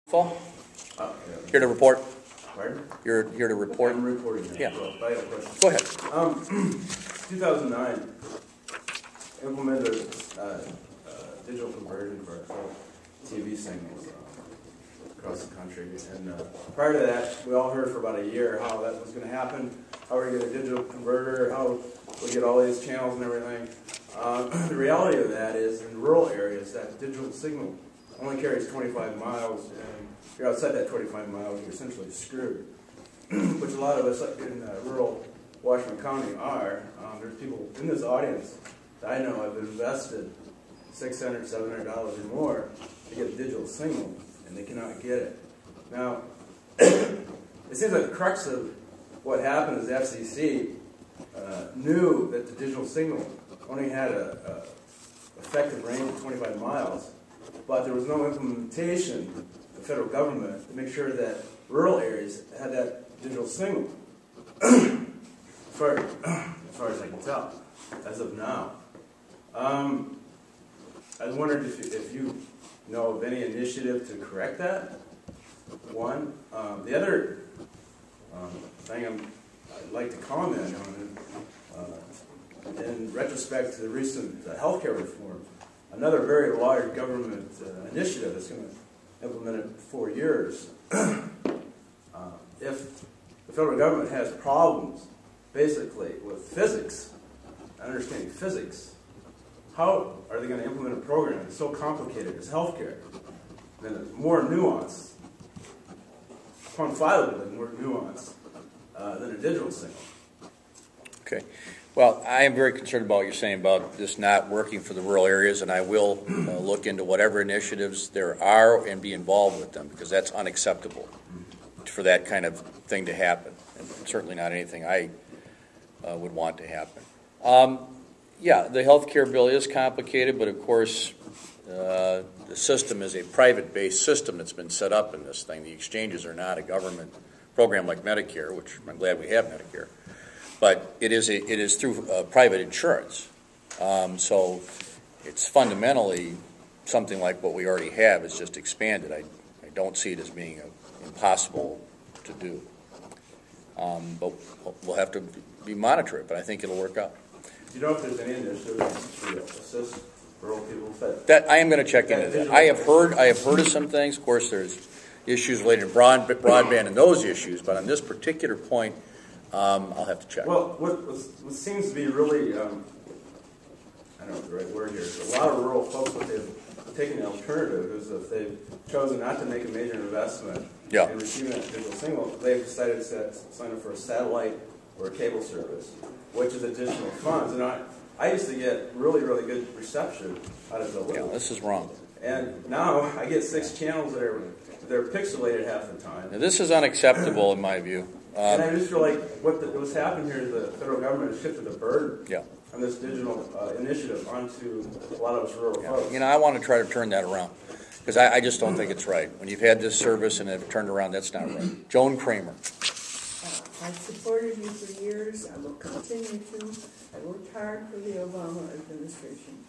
Fall? Yeah. Here to report? Pardon? You're here to report? I'm reporting now. Yeah. Well, I have a question. Go ahead. 2009 implemented digital conversion for TV signals across the country. And prior to that, we all heard for about a year how that was going to happen, how we're going to get a digital converter, how we get all these channels and everything. The reality of that is, in rural areas, that digital signal only carries 25 miles, and if you're outside that 25 miles, you're essentially screwed, which a lot of us in rural Washington County are. There's people in this audience that I know have invested $600, $700 or more to get a digital signal, and they cannot get it. Now, it seems like the crux of what happened is the FCC knew that the digital signal only had a effective range of 25 miles, but there was no implementation of the federal government to make sure that rural areas had that digital signal, as far as I can tell, as of now. I was wondering if you know of any initiative to correct that, one. The other thing I'd like to comment on, in retrospect to the recent healthcare reform, another very large government initiative that's going to implement it in 4 years. If the federal government has problems, basically, with physics, understanding physics, how are they going to implement a program that's so complicated as healthcare? Then it's more nuanced, quantifiably more nuanced than a digital signal. Okay. Well, I am very concerned about what you're saying about this not working for the rural areas, and I will look into whatever initiatives there are and be involved with them, because that's unacceptable for that kind of thing to happen, and certainly not anything I would want to happen. Yeah, the health care bill is complicated, but of course the system is a private-based system that's been set up in this thing. The exchanges are not a government program like Medicare, which I'm glad we have Medicare. But it is through private insurance, so it's fundamentally something like what we already have. It's just expanded. I don't see it as being impossible to do, but we'll have to monitor it. But I think it'll work out. Do you know if there's any initiatives to assist rural people? That I am going to check into that. I have heard of some things. Of course, there's issues related to broadband and those issues, but on this particular point, I'll have to check. Well, what seems to be really, I don't know what the right word here is, a lot of rural folks, what they've taken the alternative is if they've chosen not to make a major investment in receiving that digital signal, they've decided to sign up for a satellite or a cable service, which is additional funds. And I used to get really, really good reception out of the little. Yeah, this is wrong. And now I get 6 channels that are pixelated half the time. Now, this is unacceptable in my view. And I just feel like what's happened here is the federal government has shifted the burden on this digital initiative onto a lot of us rural folks. You know, I want to try to turn that around, because I just don't think it's right. When you've had this service and it's turned around, that's not right. Joan Kramer. I've supported you for years. I will continue to. I worked hard for the Obama administration.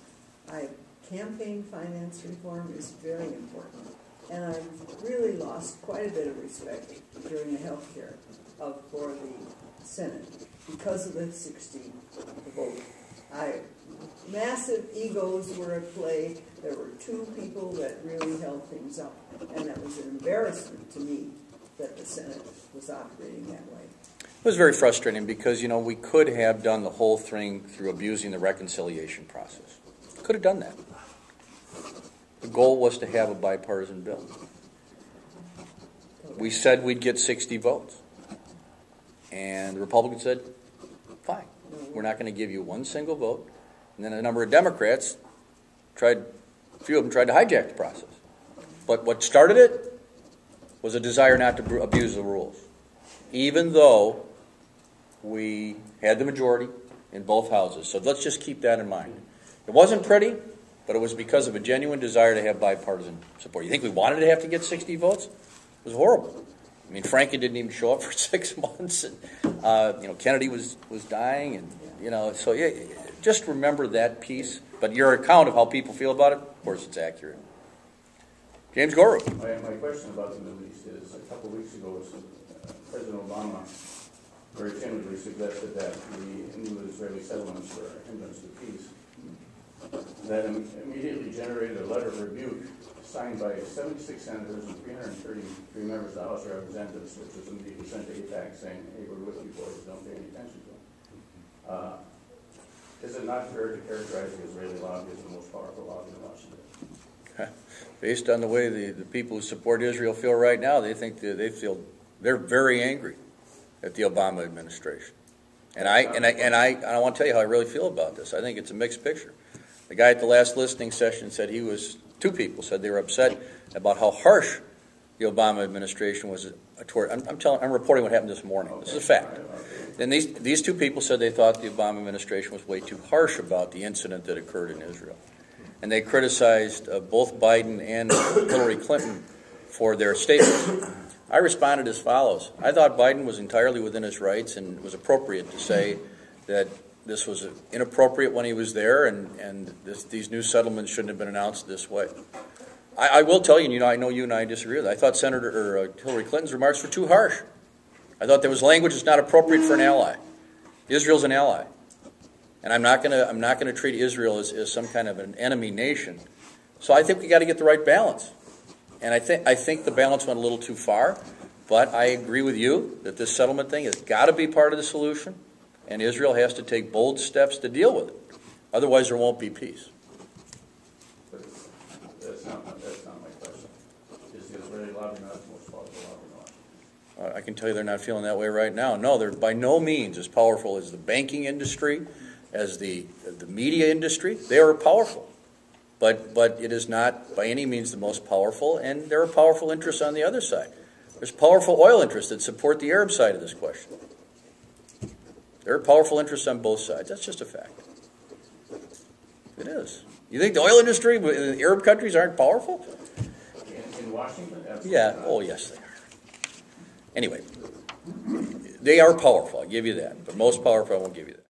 Campaign finance reform is very important. And I've really lost quite a bit of respect during the health care for the Senate because of the 60 vote. Massive egos were at play. There were 2 people that really held things up. And that was an embarrassment to me that the Senate was operating that way. It was very frustrating because, you know, we could have done the whole thing through abusing the reconciliation process. Could have done that. The goal was to have a bipartisan bill. We said we'd get 60 votes. And the Republicans said, fine, we're not going to give you one single vote. And then a number of Democrats a few of them tried to hijack the process. But what started it was a desire not to abuse the rules, even though we had the majority in both houses. So let's just keep that in mind. It wasn't pretty, but it was because of a genuine desire to have bipartisan support. You think we wanted to have to get 60 votes? It was horrible. I mean, Franken didn't even show up for 6 months, and Kennedy was dying, and so just remember that piece. But your account of how people feel about it, of course, it's accurate. James Goru. My question about the Middle East is, a couple of weeks ago, President Obama very timidly suggested that the new Israeli settlements were a hindrance to peace. That immediately generated a letter of rebuke signed by 76 senators and 333 members of the House of Representatives, which was immediately sent to AIPAC saying, hey, we're with you boys, don't pay any attention to them. Is it not fair to characterize the Israeli lobby as the most powerful lobby in Washington? Based on the way the people who support Israel feel right now, they think that they're very angry at the Obama administration. And I want to tell you how I really feel about this. I think it's a mixed picture. The guy at the last listening session said two people said they were upset about how harsh the Obama administration was toward. I'm reporting what happened this morning. This is a fact. Then these two people said they thought the Obama administration was way too harsh about the incident that occurred in Israel. And they criticized both Biden and Hillary Clinton for their statements. I responded as follows. I thought Biden was entirely within his rights and it was appropriate to say that this was inappropriate when he was there and these new settlements shouldn't have been announced this way. I will tell you, I know you and I disagree with that. I thought Hillary Clinton's remarks were too harsh. I thought there was language that's not appropriate for an ally. Israel's an ally. And I'm not going to treat Israel as some kind of an enemy nation. So I think we got to get the right balance. And I think the balance went a little too far, but I agree with you that this settlement thing has got to be part of the solution, and Israel has to take bold steps to deal with it. Otherwise, there won't be peace. But that's not my question. Is the Israeli lobby not the most powerful lobby in Washington? I can tell you they're not feeling that way right now. No, they're by no means as powerful as the banking industry, as the media industry. They are powerful. But it is not by any means the most powerful, and there are powerful interests on the other side. There's powerful oil interests that support the Arab side of this question. There are powerful interests on both sides. That's just a fact. It is. You think the oil industry in the Arab countries aren't powerful? In Washington? Absolutely Yeah. not. Oh, yes, they are. Anyway, they are powerful. I'll give you that. But most powerful, I won't give you that.